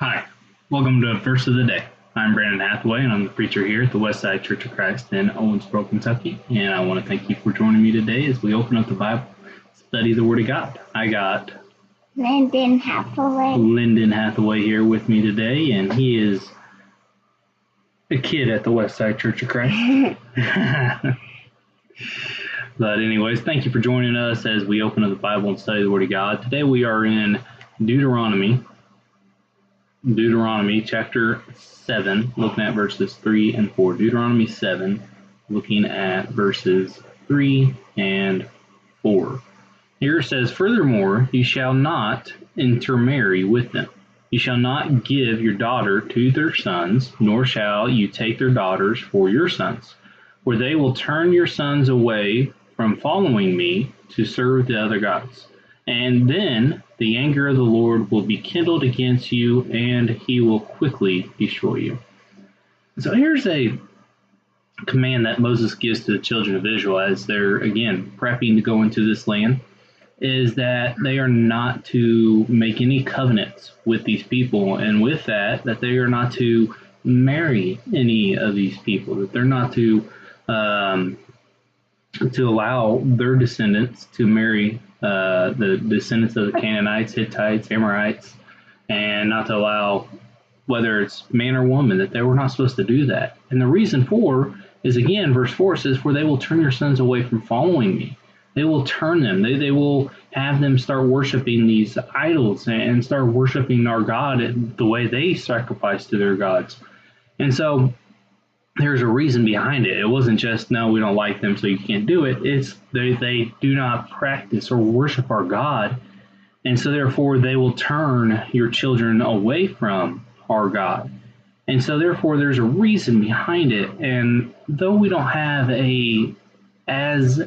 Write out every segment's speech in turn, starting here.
Hi, welcome to Verse of the Day. I'm Brandon Hathaway, and I'm the preacher here at the Westside Church of Christ in Owensboro, Kentucky. And I want to thank you for joining me today as we open up the Bible, study the Word of God. I got Lyndon Hathaway here with me today, and he is a kid at the Westside Church of Christ. But anyways, thank you for joining us as we open up the Bible and study the Word of God. Today we are in Deuteronomy chapter 7, looking at verses 3 and 4. Deuteronomy 7, looking at verses 3 and 4. Here it says, "Furthermore, you shall not intermarry with them. You shall not give your daughter to their sons, nor shall you take their daughters for your sons, for they will turn your sons away from following me to serve the other gods. And then the anger of the Lord will be kindled against you, and he will quickly destroy you." So here's a command that Moses gives to the children of Israel as they're, again, prepping to go into this land, is that they are not to make any covenants with these people, and with that they are not to marry any of these people, that they're not to allow their descendants to marry the descendants of the Canaanites, Hittites, Amorites, and not to allow, whether it's man or woman, that they were not supposed to do that. And the reason for is, again, verse 4 says, "For they will turn your sons away from following me." They will turn them. They will have them start worshiping these idols and start worshiping our God the way they sacrifice to their gods. And so there's a reason behind it. It wasn't just, no, we don't like them, so you can't do it. It's they do not practice or worship our God, and so therefore they will turn your children away from our God. And so therefore there's a reason behind it. And though we don't have as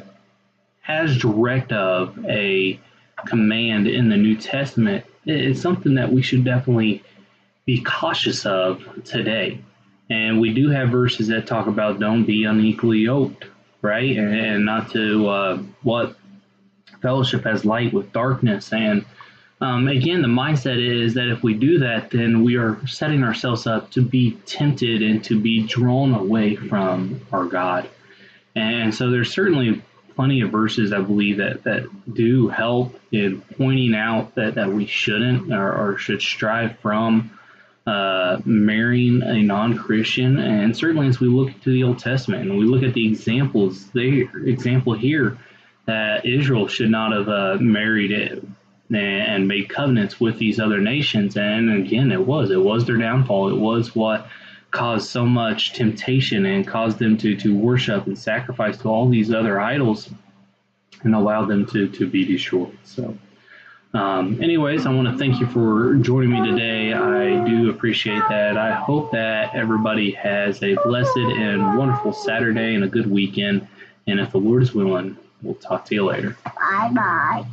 direct of a command in the New Testament, it's something that we should definitely be cautious of today. And we do have verses that talk about don't be unequally yoked, right? And not to what fellowship has light with darkness. And again, the mindset is that if we do that, then we are setting ourselves up to be tempted and to be drawn away from our God. And so there's certainly plenty of verses, I believe, that do help in pointing out that we shouldn't or should strive from marrying a non-Christian. And certainly as we look to the Old Testament and we look at the example here that Israel should not have married it and made covenants with these other nations. And again, it was their downfall. It was what caused so much temptation and caused them to worship and sacrifice to all these other idols and allowed them to be destroyed. So anyways, I want to thank you for joining me today. I do appreciate that. I hope that everybody has a blessed and wonderful Saturday and a good weekend. And if the Lord is willing, we'll talk to you later. Bye-bye.